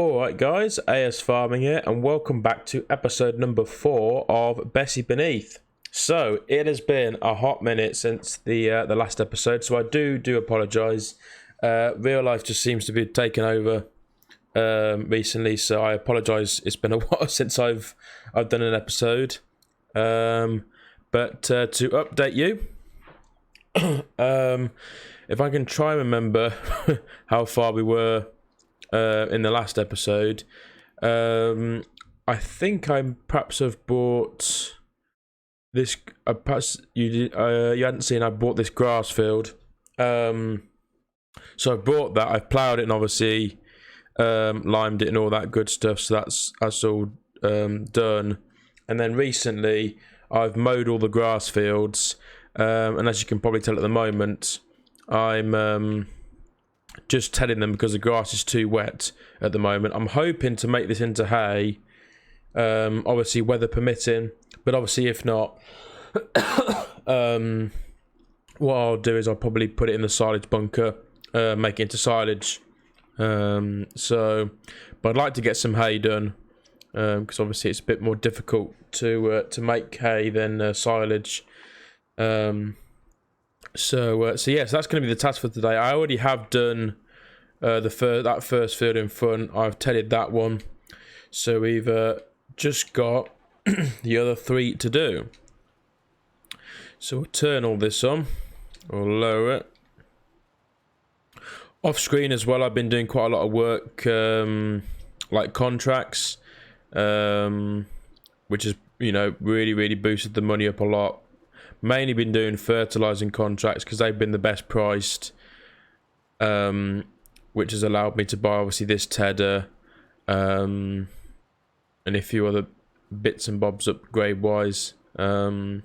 Alright guys, AS Farming here and welcome back to episode number 4 of Bessy Beneath. So it has been a hot minute since the last episode, so I do apologise. Real life just seems to be taken over recently, so I apologise. It's been a while since I've done an episode. But to update you, if I can try and remember how far we were in the last episode, I think I perhaps have bought this. Perhaps you hadn't seen. I bought this grass field, so I bought that. I've ploughed it and obviously limed it and all that good stuff. So that's all done. And then recently, I've mowed all the grass fields, and as you can probably tell at the moment, I'm just telling them because the grass is too wet at the moment. I'm hoping to make this into hay, obviously weather permitting, but obviously if not, what I'll do is I'll probably put it in the silage bunker, make it into silage. But I'd like to get some hay done, because obviously it's a bit more difficult to make hay than silage. So yes, that's going to be the task for today. I already have done that first field in front. I've tedded that one, so we've just got the other 3 to do. So we'll turn all this on, or lower it. Off screen as well, I've been doing quite a lot of work, like contracts, which has really boosted the money up a lot. Mainly been doing fertilizing contracts because they've been the best priced, which has allowed me to buy obviously this tedder, and a few other bits and bobs upgrade wise. Yeah,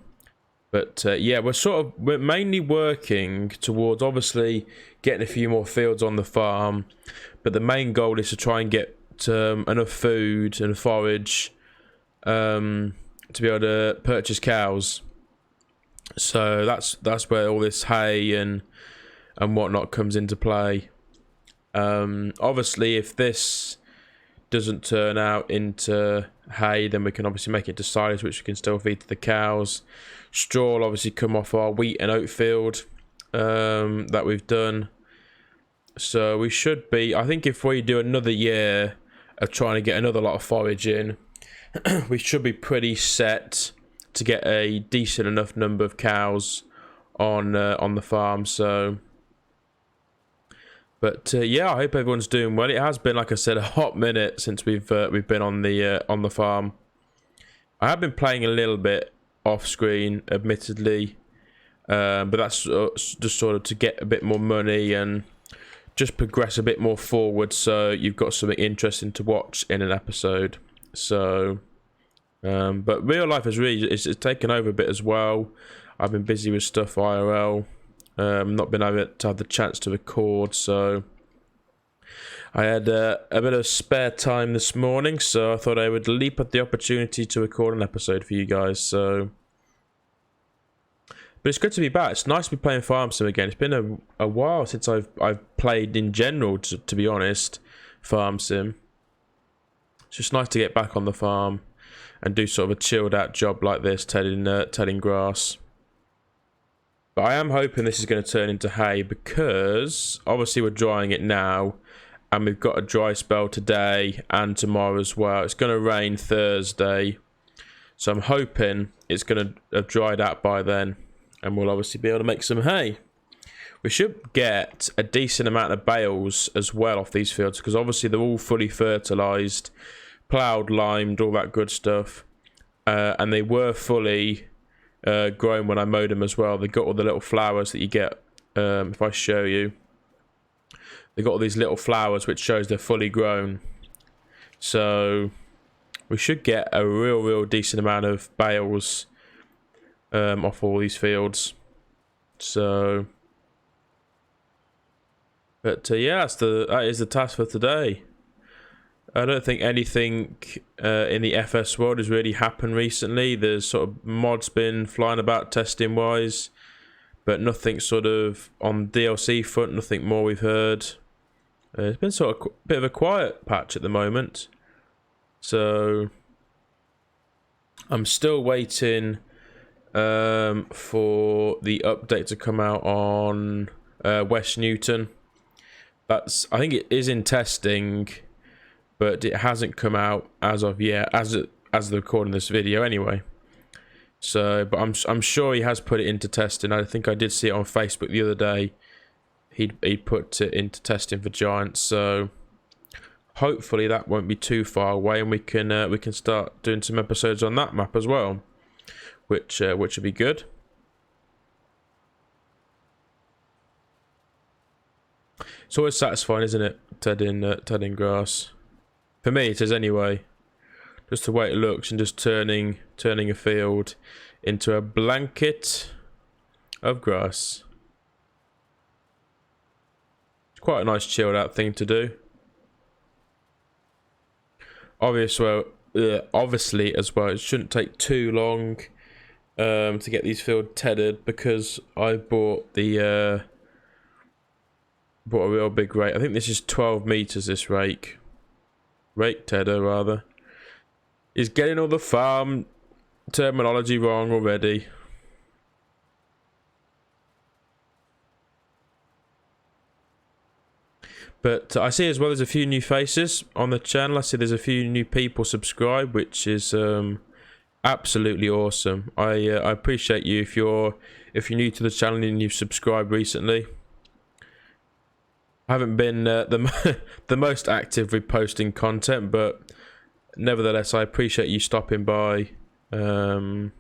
we're mainly working towards obviously getting a few more fields on the farm, but the main goal is to try and get enough food and forage to be able to purchase cows. So that's where all this hay and whatnot comes into play. Obviously, if this doesn't turn out into hay, then we can obviously make it to silage, which we can still feed to the cows. Straw will obviously come off our wheat and oat field that we've done. So we should be, I think if we do another year of trying to get another lot of forage in, we should be pretty set to get a decent enough number of cows on the farm. So, yeah, I hope everyone's doing well. It has been, like I said, a hot minute since we've been on the farm. I have been playing a little bit off screen, admittedly, but that's just sort of to get a bit more money and just progress a bit more forward, so you've got something interesting to watch in an episode. So. But real life has really it's taken over a bit as well. I've been busy with stuff IRL, not been able to have the chance to record, so I had a bit of spare time this morning, so I thought I would leap at the opportunity to record an episode for you guys. So, but it's good to be back. It's nice to be playing Farm Sim again. It's been a while since I've played in general, to be honest, Farm Sim. It's just nice to get back on the farm and do sort of a chilled out job like this, tedding grass. But I am hoping this is going to turn into hay, because obviously we're drying it now, and we've got a dry spell today and tomorrow as well. It's going to rain Thursday, so I'm hoping it's going to have dried out by then, and we'll obviously be able to make some hay. We should get a decent amount of bales as well off these fields, because obviously they're all fully fertilised, ploughed, limed, all that good stuff, and they were fully grown when I mowed them as well. They got all the little flowers that you get. If I show you, they got all these little flowers which shows they're fully grown. So we should get a real decent amount of bales off all these fields. So, but yeah, that is the task for today. I don't think anything in the FS world has really happened recently. There's sort of mods been flying about testing wise, but nothing sort of on DLC front, nothing more we've heard. It's been sort of a bit of a quiet patch at the moment, so I'm still waiting for the update to come out on West Newton. I think it is in testing, but it hasn't come out as of yet, as the recording this video anyway. So, but I'm sure he has put it into testing. I think I did see it on Facebook the other day. He'd put it into testing for Giants, so hopefully that won't be too far away, and we can start doing some episodes on that map as well, which would be good. It's always satisfying, isn't it, tedding grass? For me, it is anyway. Just the way it looks, and just turning a field into a blanket of grass. It's quite a nice chilled out thing to do. Obviously as well, it shouldn't take too long to get these fields tedded, because I bought a real big rake. I think this is 12 meters, this rake tedder rather. He's getting all the farm terminology wrong already. But I see as well there's a few new faces on the channel. I see there's a few new people subscribed, which is absolutely awesome. I appreciate you if you're new to the channel and you've subscribed recently. I haven't been the most active with posting content, but nevertheless, I appreciate you stopping by, taking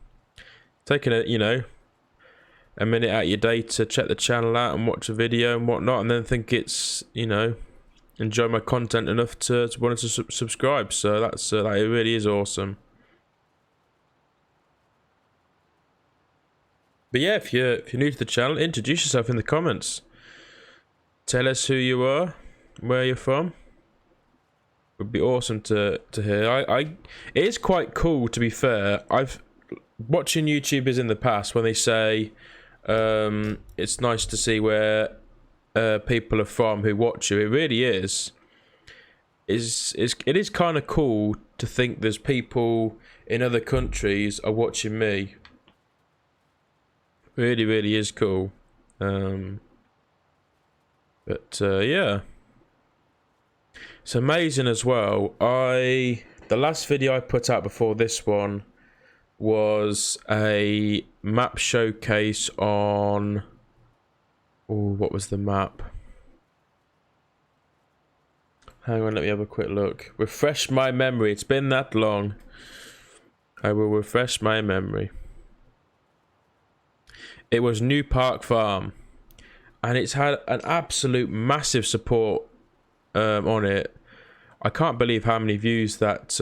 a minute out of your day to check the channel out and watch a video and whatnot, and then think it's, enjoy my content enough to want to subscribe. So that it really is awesome. But yeah, if you're new to the channel, introduce yourself in the comments. Tell us who you are, where you're from. Would be awesome to hear. It is quite cool, to be fair. I've watching YouTubers in the past when they say it's nice to see where people are from who watch you. It really is. It is kind of cool to think there's people in other countries are watching me. Really, really is cool. Yeah, it's amazing as well. The last video I put out before this one was a map showcase on, what was the map? Hang on, let me have a quick look. Refresh my memory. It's been that long. I will refresh my memory. It was New Park Farm, and it's had an absolute massive support on it. I can't believe how many views that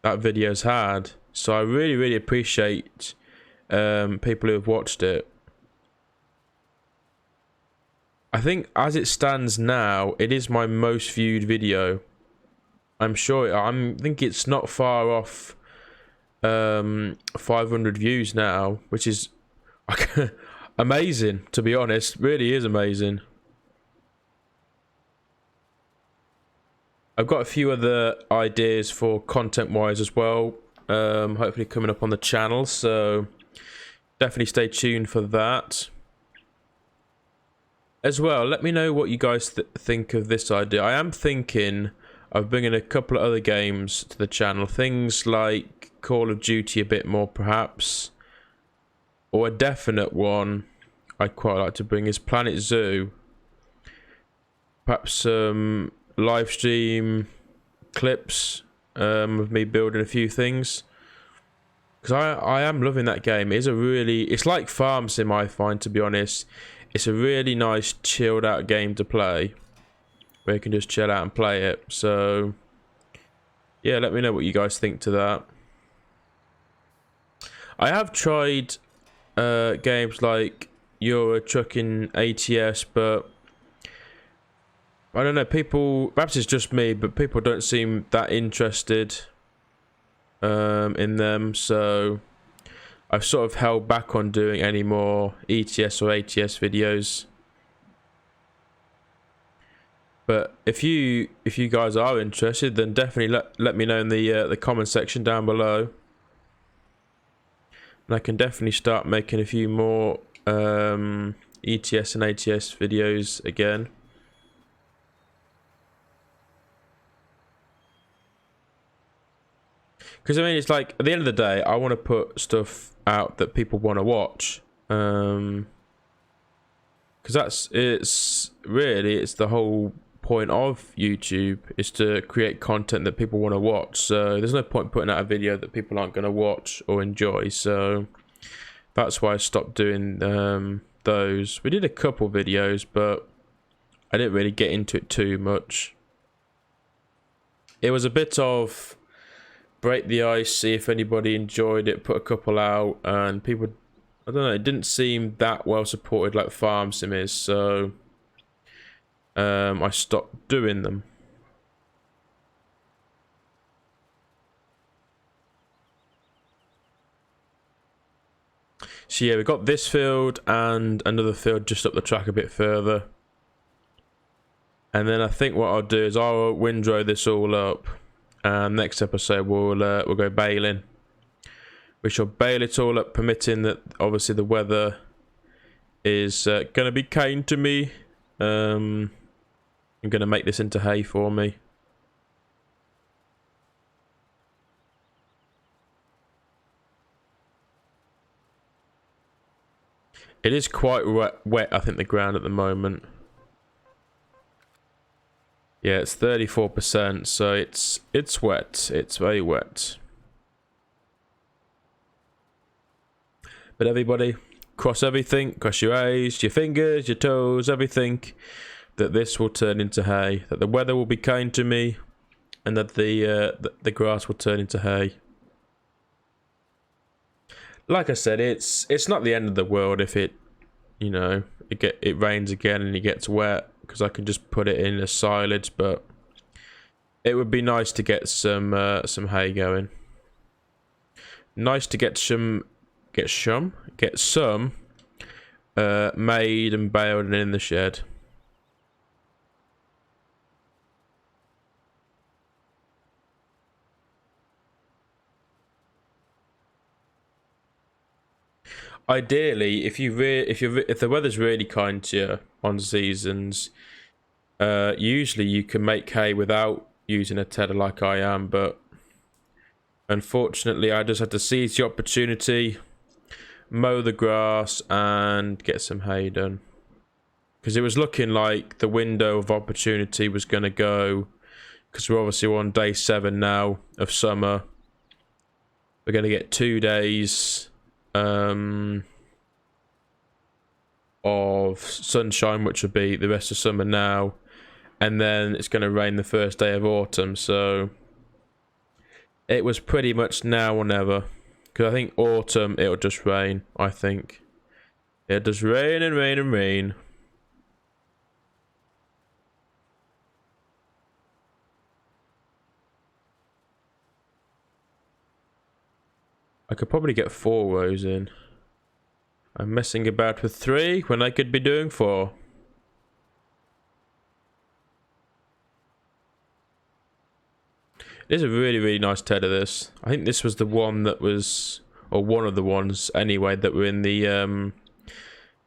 video's had. So I really, really appreciate people who have watched it. I think as it stands now, it is my most viewed video. I think it's not far off 500 views now, which is amazing, to be honest. Really is amazing. I've got a few other ideas for content-wise as well. Hopefully coming up on the channel, so definitely stay tuned for that. As well, let me know what you guys think of this idea. I am thinking of bringing a couple of other games to the channel. Things like Call of Duty a bit more, perhaps. Or a definite one I'd quite like to bring is Planet Zoo. Perhaps some live stream clips of me building a few things. Because I am loving that game. It's like Farm Sim, I find, to be honest. It's a really nice chilled out game to play, where you can just chill out and play it. So yeah, let me know what you guys think to that. I have tried games like Euro Trucking ATS, but I don't know, people, perhaps it's just me, but people don't seem that interested in them, so I've sort of held back on doing any more ETS or ATS videos. But if you guys are interested, then definitely let me know in the comment section down below, and I can definitely start making a few more ETS and ATS videos again. Because I mean, it's like at the end of the day, I want to put stuff out that people want to watch. Because it's the whole point of YouTube, is to create content that people want to watch. So there's no point putting out a video that people aren't going to watch or enjoy. So that's why I stopped doing those. We did a couple videos, but I didn't really get into it too much. It was a bit of break the ice, see if anybody enjoyed it, put a couple out, and people, I don't know, it didn't seem that well supported like Farm Sim is, so I stopped doing them. So yeah, we got this field and another field just up the track a bit further. And then I think what I'll do is I'll windrow this all up, and next episode we'll go baling. We shall bale it all up, permitting that obviously the weather is going to be kind to me. I'm going to make this into hay for me. It is quite wet, I think, the ground at the moment. Yeah, it's 34%, so it's wet. It's very wet. But everybody, cross everything, cross your eyes, your fingers, your toes, everything, that this will turn into hay, that the weather will be kind to me, and that the grass will turn into hay. Like I said, it's not the end of the world if it, you know, it rains again and it gets wet, because I can just put it in as silage. But it would be nice to get some hay going. Nice to get some made and baled and in the shed. Ideally, if the weather's really kind to you on seasons, usually you can make hay without using a tedder like I am, but unfortunately I just had to seize the opportunity, mow the grass and get some hay done, because it was looking like the window of opportunity was going to go, because we're obviously on day 7 now of summer. We're going to get 2 days of sunshine, which will be the rest of summer now, and then it's going to rain the first day of autumn. So it was pretty much now or never, because I think autumn it'll just rain. I think it'll just rain and rain and rain. I could probably get 4 rows in. I'm messing about with 3 when I could be doing 4. It is a really, really nice tedder, this. I think this was the one that was, or one of the ones anyway, that were in the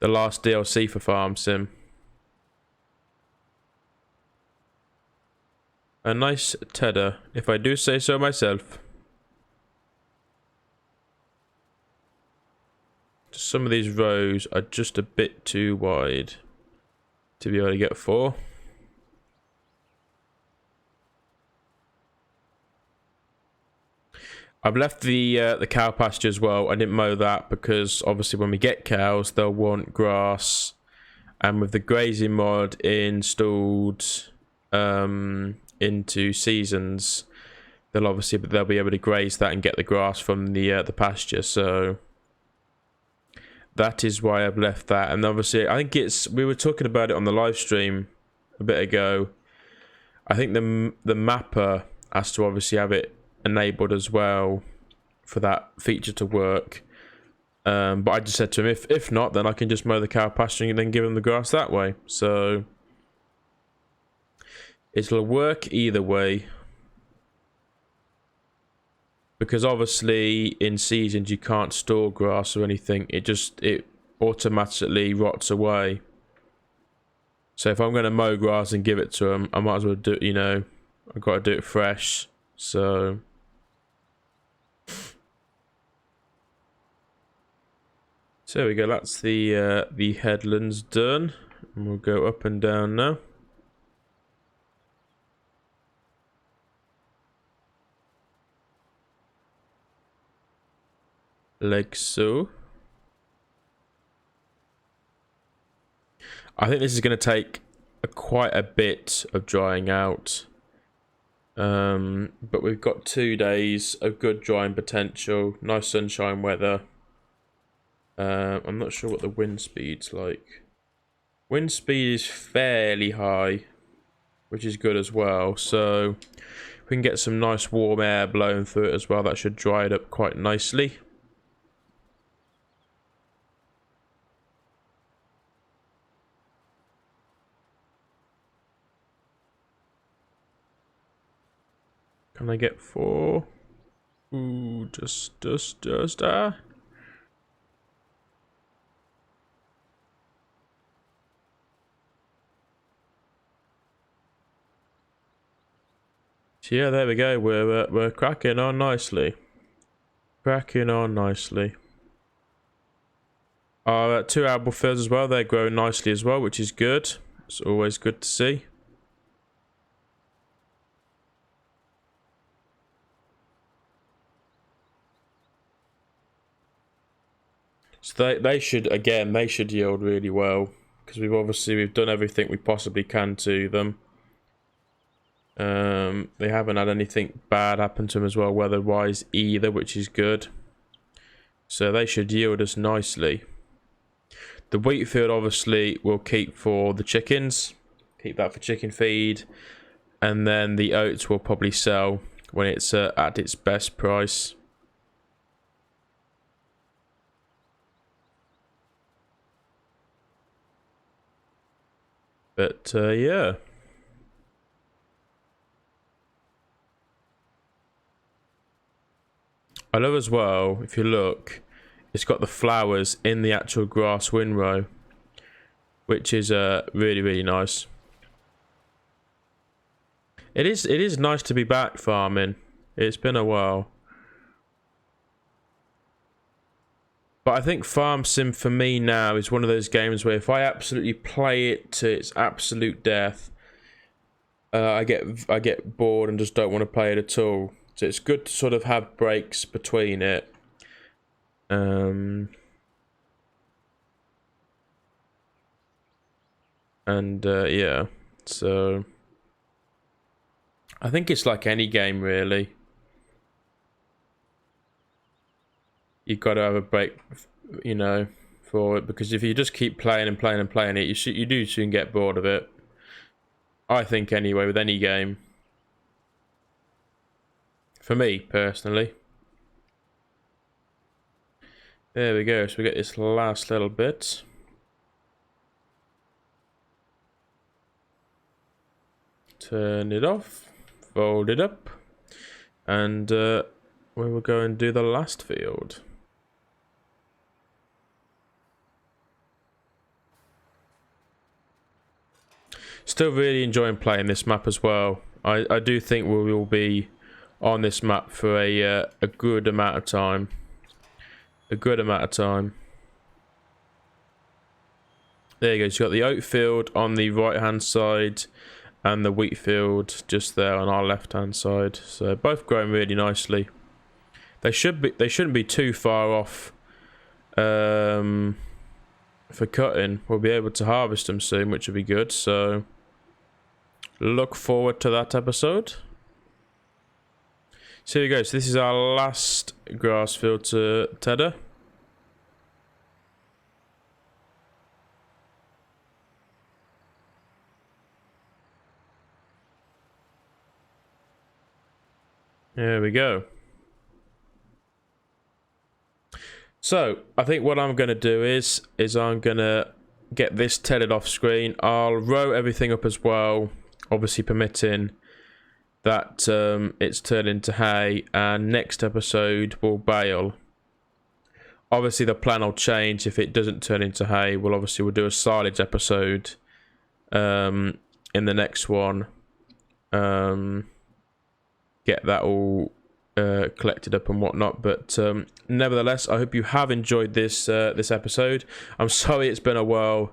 last DLC for Farm Sim. A nice tedder, if I do say so myself. Some of these rows are just a bit too wide to be able to get 4. I've left the cow pasture as well. I didn't mow that because obviously when we get cows, they'll want grass, and with the grazing mod installed into seasons, they'll be able to graze that and get the grass from the pasture. So that is why I've left that. And obviously, I think we were talking about it on the live stream a bit ago. I think the mapper has to obviously have it enabled as well for that feature to work. But I just said to him, if not, then I can just mow the cow pasture and then give them the grass that way. So It'll work either way. Because obviously in seasons you can't store grass or anything. It automatically rots away. So if I'm going to mow grass and give it to them, I might as well do, you know, I've got to do it fresh. So there we go. That's the headlands done. And we'll go up and down now. Like so. I think this is going to take quite a bit of drying out. But we've got 2 days of good drying potential. Nice sunshine weather. I'm not sure what the wind speed's like. Wind speed is fairly high, which is good as well. So we can get some nice warm air blowing through it as well. That should dry it up quite nicely. Can I get 4? Ooh, just. So yeah, there we go. We're cracking on nicely. Cracking on nicely. Our 2 arable fields as well. They're growing nicely as well, which is good. It's always good to see. So they should yield really well, because we've done everything we possibly can to them. They haven't had anything bad happen to them as well weather-wise either, which is good. So they should yield us nicely. The wheat field obviously we'll keep for the chickens, keep that for chicken feed, and then the oats will probably sell when it's at its best price. But yeah. I love as well, if you look, it's got the flowers in the actual grass windrow, which is really, really nice. It is nice to be back farming. It's been a while. But I think Farm Sim for me now is one of those games where if I absolutely play it to its absolute death, I get bored and just don't want to play it at all. So it's good to sort of have breaks between it. Yeah, so I think it's like any game really. You've got to have a break, you know, for it, because if you just keep playing and playing and playing it, you do soon get bored of it. I think anyway, with any game. For me, personally. There we go, so we get this last little bit. Turn it off, fold it up, and we will go and do the last field. Still really enjoying playing this map as well. I do think we will be on this map for a good amount of time. A good amount of time. There you go. So you've got the oat field on the right hand side and the wheat field just there on our left hand side. So both growing really nicely. They shouldn't be too far off for cutting. We'll be able to harvest them soon, which will be good. So look forward to that episode. So here we go. So this is our last grass field to tether. There we go. So I think what I'm going to do is I'm going to get this tethered off screen. I'll row everything up as well obviously permitting that it's turned into hay, and next episode we'll bale. Obviously the plan will change if it doesn't turn into hay. We'll do a silage episode in the next one. Get that all collected up and whatnot, but nevertheless, I hope you have enjoyed this this episode. I'm sorry it's been a while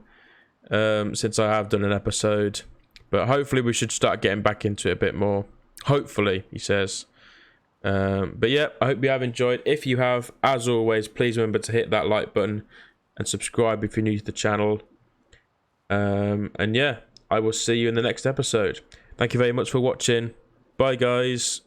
since I have done an episode, but hopefully we should start getting back into it a bit more. Hopefully, he says. But yeah, I hope you have enjoyed. If you have, as always, please remember to hit that like button and subscribe if you're new to the channel. And yeah, I will see you in the next episode. Thank you very much for watching. Bye, guys.